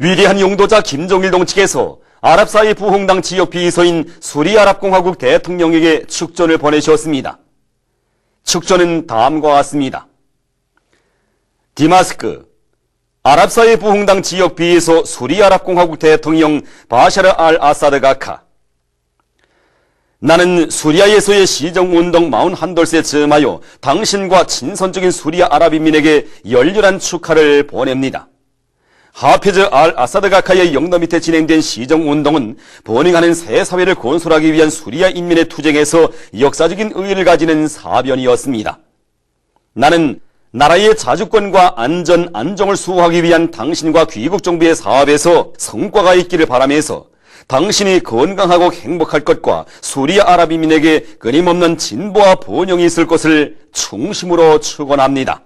위대한 용도자 김정일 동측에서 아랍사회 부홍당 지역 비서인 수리아랍공화국 대통령에게 축전을 보내셨습니다. 축전은 다음과 같습니다. 디마스크, 아랍사회 부홍당 지역 비서 수리아랍공화국 대통령 바샤르 알 아사드 가카. 나는 수리아에서의 시정운동 41돌세 즈음하여 당신과 친선적인 수리아 아랍인민에게 열렬한 축하를 보냅니다. 하피즈 알 아사드 가카의 영도 밑에 진행된 시정운동은 번영하는 새 사회를 건설하기 위한 수리아 인민의 투쟁에서 역사적인 의의를 가지는 사변이었습니다. 나는 나라의 자주권과 안전, 안정을 수호하기 위한 당신과 귀국 정부의 사업에서 성과가 있기를 바라면서 당신이 건강하고 행복할 것과 수리아 아랍인민에게 끊임없는 진보와 번영이 있을 것을 충심으로 축원합니다.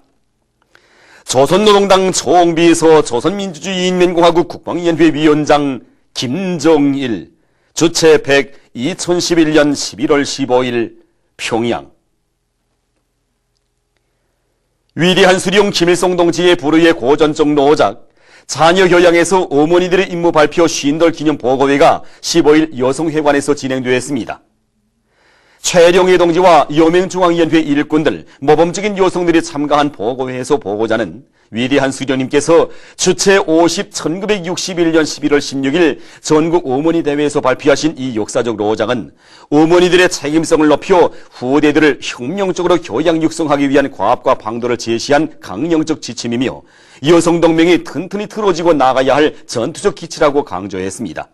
조선노동당 총비서 조선민주주의인민공화국 국방위원회 위원장 김정일, 주최 100, 2011년 11월 15일 평양. 위대한 수령 김일성 동지의 불후의 고전적 노작, 자녀 교양에서 어머니들의 임무 발표 50돌 기념 보고회가 15일 여성회관에서 진행되었습니다. 최룡해 동지와 여명중앙위원회 일꾼들, 모범적인 여성들이 참가한 보고회에서 보고자는 위대한 수령님께서 주최 1961년 11월 16일 전국 어머니 대회에서 발표하신 이 역사적 로장은 어머니들의 책임성을 높여 후대들을 혁명적으로 교양 육성하기 위한 과업과 방도를 제시한 강령적 지침이며 여성동맹이 튼튼히 틀어지고 나가야 할 전투적 기치라고 강조했습니다.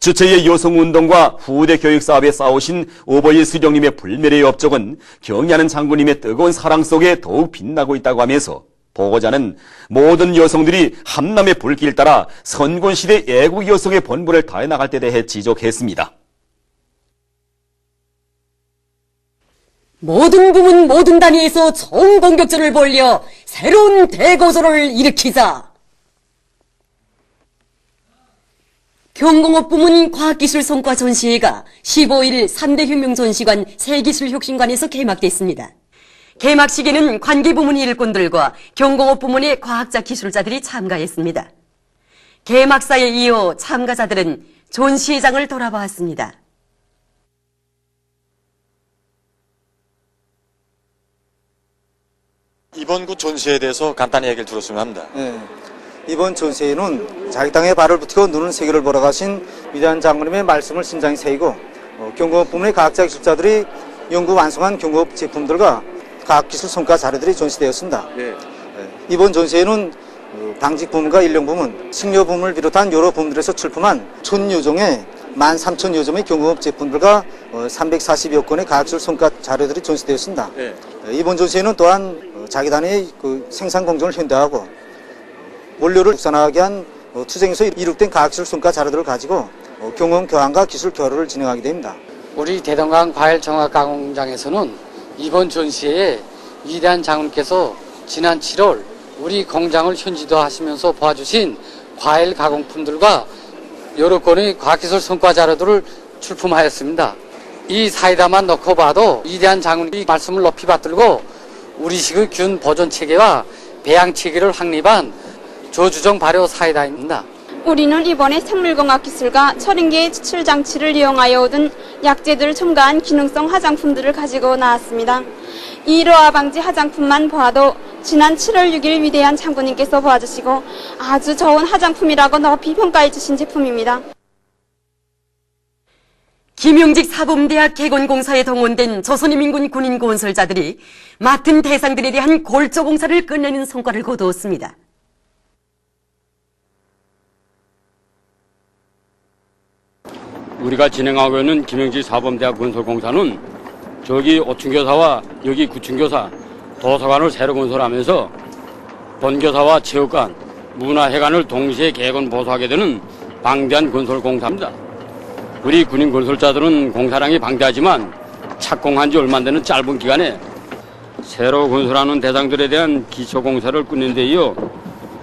주체의 여성운동과 후대 교육사업에 싸우신 오버일 수령님의 불멸의 업적은 경애하는 장군님의 뜨거운 사랑 속에 더욱 빛나고 있다고 하면서 보고자는 모든 여성들이 함남의 불길 따라 선군시대 애국 여성의 본분을 다해 나갈 때 대해 지적했습니다. 모든 부문 모든 단위에서 총공격전을 벌여 새로운 대고조를 일으키자. 경공업 부문 과학기술 성과 전시회가 15일 3대 혁명전시관 세기술혁신관에서 개막됐습니다. 개막식에는 관계부문 일꾼들과 경공업 부문의 과학자 기술자들이 참가했습니다. 개막사에 이어 참가자들은 전시회장을 돌아보았습니다. 이번 구 전시회에 대해서 간단히 얘기를 들었으면 합니다. 네. 이번 전시회는 자기 땅에 발을 붙이고 눈은 세계를 보러 가신 위대한 장군님의 말씀을 심장에 새기고 경공업 부문의 과학자 기술자들이 연구 완성한 경공업 제품들과 과학기술 성과 자료들이 전시되었습니다. 네. 이번 전시회는 방직 부문과 인력 부문, 식료 부문을 비롯한 여러 부문들에서 출품한 1000여 종의 13,000여 점의 경공업 제품들과 340여 건의 과학기술 성과 자료들이 전시되었습니다. 네. 이번 전시회는 또한 자기 단위의 생산 공정을 현대화하고 원료를 국산화하게 한 투쟁에서 이룩된 과학기술 성과 자료들을 가지고 경험 교환과 기술 교류를 진행하게 됩니다. 우리 대동강 과일정화가공장에서는 이번 전시회에 위대한 장군께서 지난 7월 우리 공장을 현지화하시면서 도와주신 과일 가공품들과 여러 건의 과학기술 성과 자료들을 출품하였습니다. 이 사이다만 넣고 봐도 위대한 장군이 말씀을 높이 받들고 우리식의 균 보존 체계와 배양 체계를 확립한 저주정 발효 사이다입니다. 우리는 이번에 생물공학 기술과 30개의 추출 장치를 이용하여 얻은 약재들을 첨가한 기능성 화장품들을 가지고 나왔습니다. 이로화 방지 화장품만 보아도 지난 7월 6일 위대한 장군님께서 보아주시고 아주 좋은 화장품이라고 높이 평가해 주신 제품입니다. 김용직 사범대학 개건공사에 동원된 조선인민군 군인 건설자들이 맡은 대상들에 대한 골조 공사를 끝내는 성과를 거두었습니다. 우리가 진행하고 있는 김용직 사범대학 건설공사는 저기 5층교사와 여기 9층교사, 도서관을 새로 건설하면서 본교사와 체육관, 문화회관을 동시에 개건 보수하게 되는 방대한 건설공사입니다. 우리 군인 건설자들은 공사량이 방대하지만 착공한 지 얼마 안 되는 짧은 기간에 새로 건설하는 대상들에 대한 기초공사를 끝낸 데 이어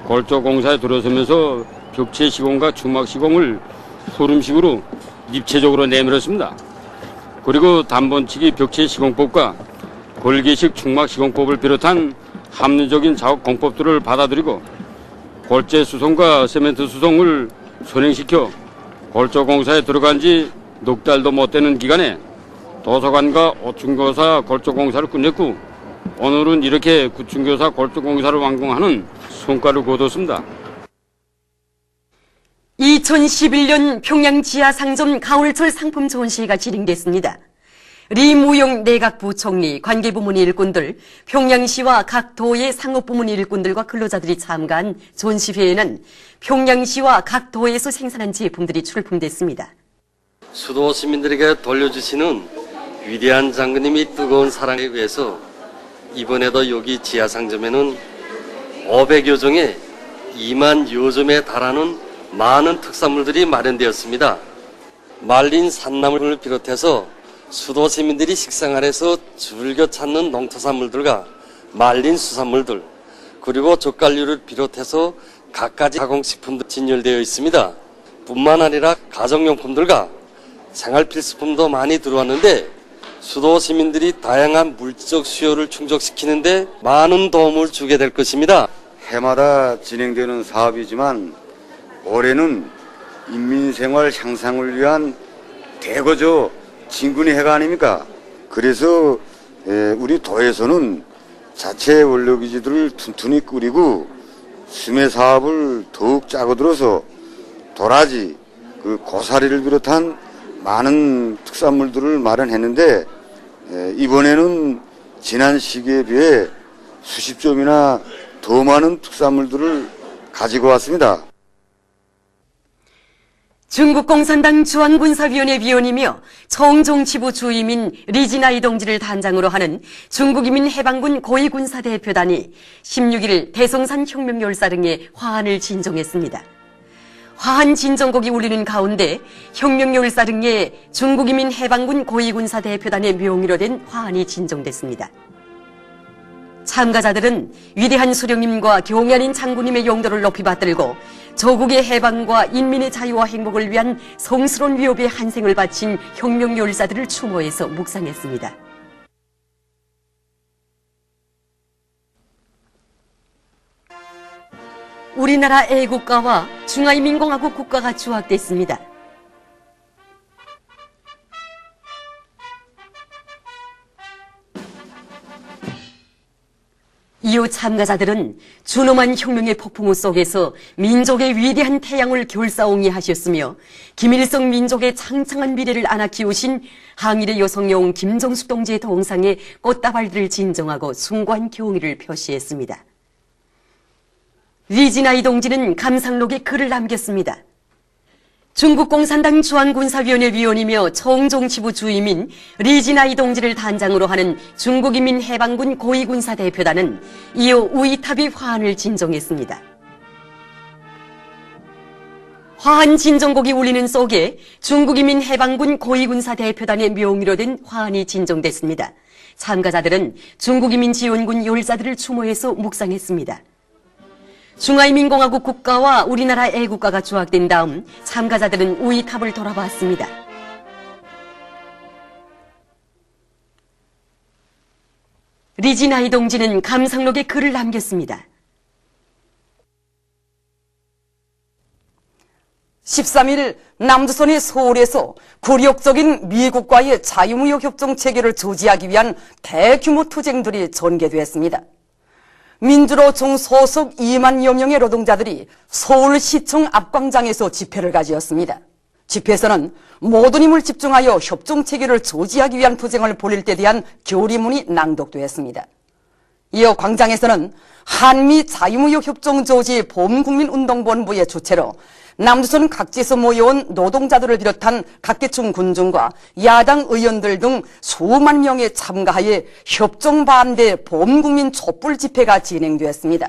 골조공사에 들어서면서 벽체 시공과 주막 시공을 소름식으로 입체적으로 내밀었습니다. 그리고 단번치기 벽체 시공법과 골개식 충막 시공법을 비롯한 합리적인 작업 공법들을 받아들이고 골재 수송과 세멘트 수송을 선행시켜 골조공사에 들어간 지 넉 달도 못 되는 기간에 도서관과 오충교사 골조공사를 끝냈고 오늘은 이렇게 구충교사 골조공사를 완공하는 성과를 거뒀습니다. 2011년 평양 지하상점 가을철 상품 전시회가 진행됐습니다. 리무용 내각부총리, 관계부문 일꾼들, 평양시와 각 도의 상업부문 일꾼들과 근로자들이 참가한 전시회에는 평양시와 각 도에서 생산한 제품들이 출품됐습니다. 수도 시민들에게 돌려주시는 위대한 장군님이 뜨거운 사랑에 의해서 이번에도 여기 지하상점에는 500여 종의 2만 여점에 달하는 많은 특산물들이 마련되었습니다. 말린 산나물을 비롯해서 수도 시민들이 식생활에서 즐겨 찾는 농토산물들과 말린 수산물들, 그리고 젓갈류를 비롯해서 갖가지 가공식품도 진열되어 있습니다. 뿐만 아니라 가정용품들과 생활필수품도 많이 들어왔는데 수도 시민들이 다양한 물적 수요를 충족시키는데 많은 도움을 주게 될 것입니다. 해마다 진행되는 사업이지만 올해는 인민생활 향상을 위한 대거저 진군의 해가 아닙니까? 그래서 우리 도에서는 자체 원료기지들을 튼튼히 꾸리고 수매 사업을 더욱 짜고들어서 도라지, 고사리를 비롯한 많은 특산물들을 마련했는데 이번에는 지난 시기에 비해 수십 점이나 더 많은 특산물들을 가지고 왔습니다. 중국 공산당 중앙군사위원회 위원이며 청정치부 주임인 리지나이 동지를 단장으로 하는 중국인민 해방군 고위군사대표단이 16일 대성산 혁명열사릉에 화환을 진정했습니다. 화환 진정곡이 울리는 가운데 혁명열사릉에 중국인민 해방군 고위군사대표단의 명의로 된 화환이 진정됐습니다. 참가자들은 위대한 수령님과 경연인 장군님의 용도를 높이 받들고 조국의 해방과 인민의 자유와 행복을 위한 성스러운 위협에 한생을 바친 혁명열사들을 추모해서 묵상했습니다. 우리나라 애국가와 중화인민공화국 국가가 조각됐습니다. 이후 참가자들은 준엄한 혁명의 폭풍우 속에서 민족의 위대한 태양을 결사옹이 하셨으며 김일성 민족의 창창한 미래를 안아 키우신 항일의 여성여웅 김정숙 동지의 동상에 꽃다발들을 진정하고 숭고한 경의를 표시했습니다. 리지나이 동지는 감상록에 글을 남겼습니다. 중국 공산당 중앙군사위원회 위원이며 청정치부 주임인 리지나이 동지를 단장으로 하는 중국인민 해방군 고위군사대표단은 이후 우이탑이 화환을 진정했습니다. 화환 진정곡이 울리는 속에 중국인민 해방군 고위군사대표단의 명의로 된 화환이 진정됐습니다. 참가자들은 중국인민 지원군 열사들을 추모해서 묵상했습니다. 중화인민공화국 국가와 우리나라 애국가가 조각된 다음 참가자들은 우이탑을 돌아봤습니다. 리지나이 동지는 감상록에 글을 남겼습니다. 13일 남조선이 서울에서 굴욕적인 미국과의 자유무역 협정 체결을 저지하기 위한 대규모 투쟁들이 전개됐습니다. 민주노총 소속 2만여 명의 노동자들이 서울시청 앞광장에서 집회를 가지었습니다. 집회에서는 모든 힘을 집중하여 협정 체결을 저지하기 위한 투쟁을 벌일 때 대한 결의문이 낭독되었습니다. 이어 광장에서는 한미 자유무역 협정 저지 범국민운동본부의 주최로 남조선 각지에서 모여온 노동자들을 비롯한 각계층 군중과 야당 의원들 등 수만 명이 참가하여 협정 반대 범국민 촛불 집회가 진행되었습니다.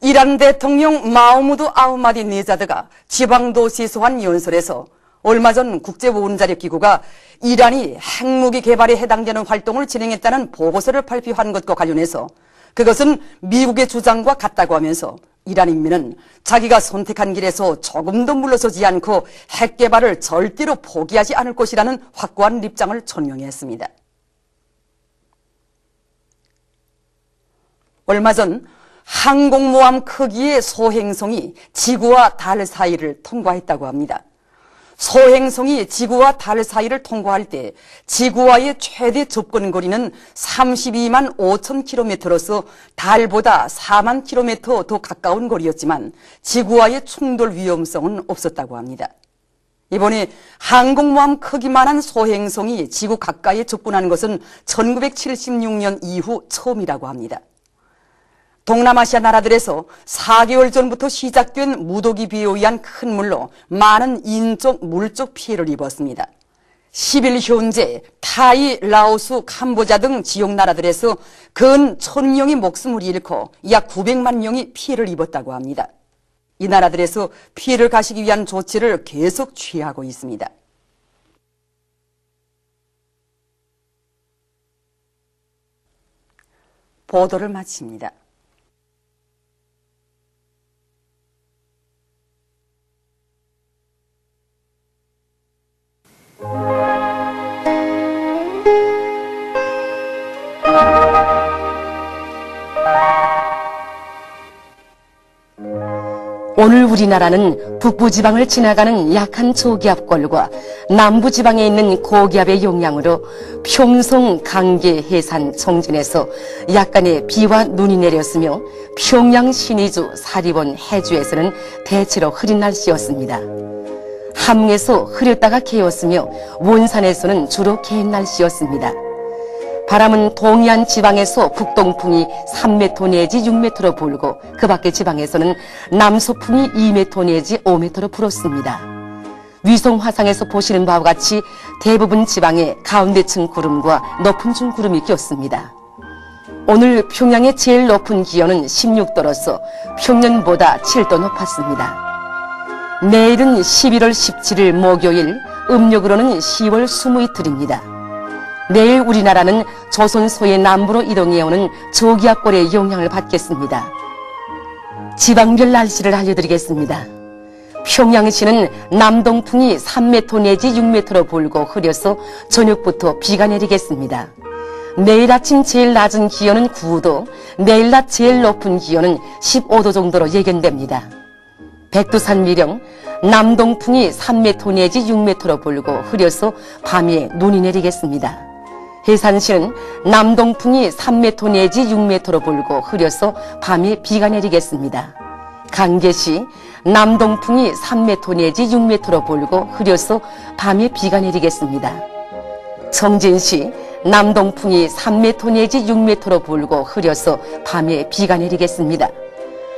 이란 대통령 마흐무드 아흐마디네자드가 지방도시 소환 연설에서 얼마 전 국제원자력기구가 이란이 핵무기 개발에 해당되는 활동을 진행했다는 보고서를 발표한 것과 관련해서 그것은 미국의 주장과 같다고 하면서 이란 인민은 자기가 선택한 길에서 조금도 물러서지 않고 핵 개발을 절대로 포기하지 않을 것이라는 확고한 입장을 천명했습니다. 얼마 전 항공모함 크기의 소행성이 지구와 달 사이를 통과했다고 합니다. 소행성이 지구와 달 사이를 통과할 때 지구와의 최대 접근 거리는 32만 5천 킬로미터로서 달보다 4만 킬로미터 더 가까운 거리였지만 지구와의 충돌 위험성은 없었다고 합니다. 이번에 항공모함 크기만한 소행성이 지구 가까이에 접근하는 것은 1976년 이후 처음이라고 합니다. 동남아시아 나라들에서 4개월 전부터 시작된 무더기 비에 의한 큰 물로 많은 인적, 물적 피해를 입었습니다. 10일 현재 타이, 라오스, 캄보자 등 지역 나라들에서 근 1,000명이 목숨을 잃고 약 900만 명이 피해를 입었다고 합니다. 이 나라들에서 피해를 가시기 위한 조치를 계속 취하고 있습니다. 보도를 마칩니다. 오늘 우리나라는 북부지방을 지나가는 약한 저기압골과 남부지방에 있는 고기압의 영향으로 평성, 강계, 해산, 청진에서 약간의 비와 눈이 내렸으며 평양, 신의주, 사리본, 해주에서는 대체로 흐린 날씨였습니다. 함흥에서 흐렸다가 개었으며 원산에서는 주로 개인 날씨였습니다. 바람은 동해안 지방에서 북동풍이 3m 내지 6m로 불고 그 밖의 지방에서는 남서풍이 2m 내지 5m로 불었습니다. 위성 화상에서 보시는 바와 같이 대부분 지방에 가운데층 구름과 높은 중 구름이 꼈습니다. 오늘 평양의 제일 높은 기온은 16도로서 평년보다 7도 높았습니다. 내일은 11월 17일 목요일, 음력으로는 10월 20이틀입니다. 내일 우리나라는 조선소의 남부로 이동해오는 저기압골의 영향을 받겠습니다. 지방별 날씨를 알려드리겠습니다. 평양시는 남동풍이 3m 내지 6m로 불고 흐려서 저녁부터 비가 내리겠습니다. 내일 아침 제일 낮은 기온은 9도, 내일 낮 제일 높은 기온은 15도 정도로 예견됩니다. 백두산 미령, 남동풍이 3m 내지 6m로 불고 흐려서 밤에 눈이 내리겠습니다. 해산시는 남동풍이 3m 내지 6m로 불고 흐려서 밤에 비가 내리겠습니다. 강계시 남동풍이 3m 내지 6m로 불고 흐려서 밤에 비가 내리겠습니다. 청진시 남동풍이 3m 내지 6m로 불고 흐려서 밤에 비가 내리겠습니다.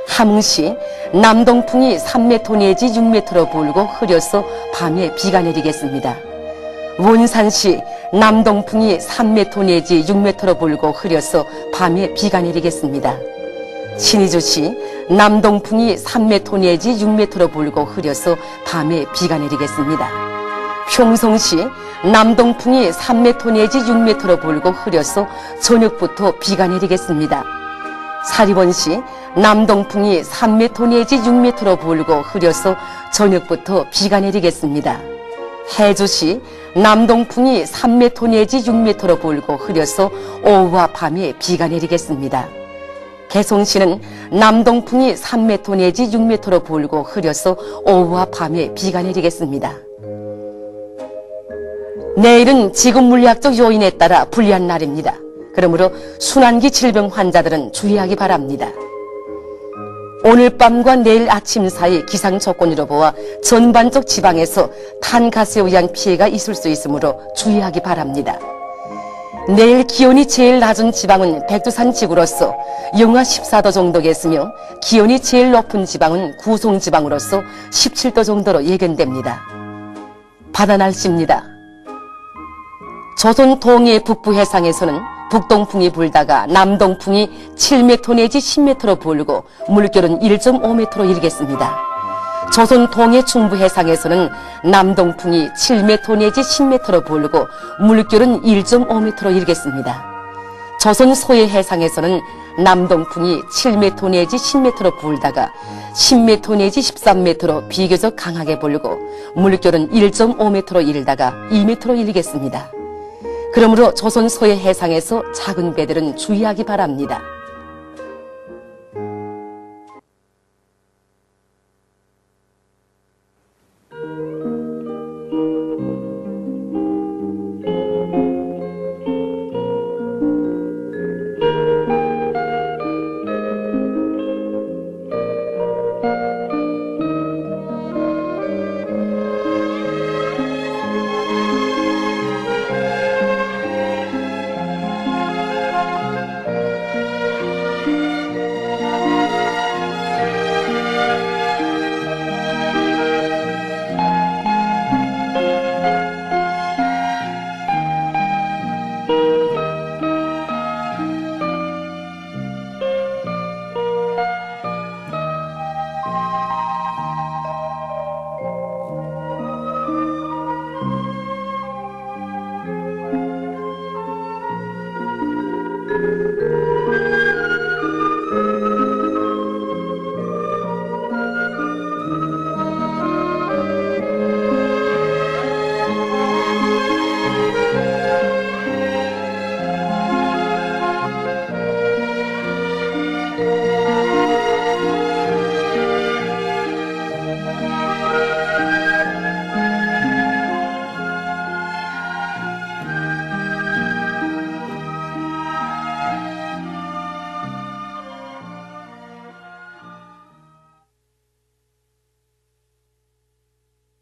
함흥시 남동풍이 3m 내지 6m로 불고 흐려서 밤에 비가 내리겠습니다. 원산시 남동풍이 3m 내지 6m로 불고 흐려서 밤에 비가 내리겠습니다. 신의주시 남동풍이 3m 내지 6m로 불고 흐려서 밤에 비가 내리겠습니다. 평성시 남동풍이 3m 내지 6m로 불고 흐려서 저녁부터 비가 내리겠습니다. 사리본시 남동풍이 3m 내지 6m로 불고 흐려서 저녁부터 비가 내리겠습니다. 해주시 남동풍이 3m 내지 6m로 불고 흐려서 오후와 밤에 비가 내리겠습니다. 개송시는 남동풍이 3m 내지 6m로 불고 흐려서 오후와 밤에 비가 내리겠습니다. 내일은 지구 물리학적 요인에 따라 불리한 날입니다. 그러므로 순환기 질병 환자들은 주의하기 바랍니다. 오늘 밤과 내일 아침 사이 기상 조건으로 보아 전반적 지방에서 탄가스에 의한 피해가 있을 수 있으므로 주의하기 바랍니다. 내일 기온이 제일 낮은 지방은 백두산 지구로서 영하 14도 정도겠으며 기온이 제일 높은 지방은 구송 지방으로서 17도 정도로 예견됩니다. 바다 날씨입니다. 조선 동해 북부 해상에서는 북동풍이 불다가 남동풍이 7m 내지 10m로 불고 물결은 1.5m로 일겠습니다. 조선 동해 중부 해상에서는 남동풍이 7m 내지 10m로 불고 물결은 1.5m로 일겠습니다. 조선 서해 해상에서는 남동풍이 7m 내지 10m로 불다가 10m 내지 13m로 비교적 강하게 불고 물결은 1.5m로 일다가 2m로 일겠습니다. 그러므로 조선 서해 해상에서 작은 배들은 주의하기 바랍니다.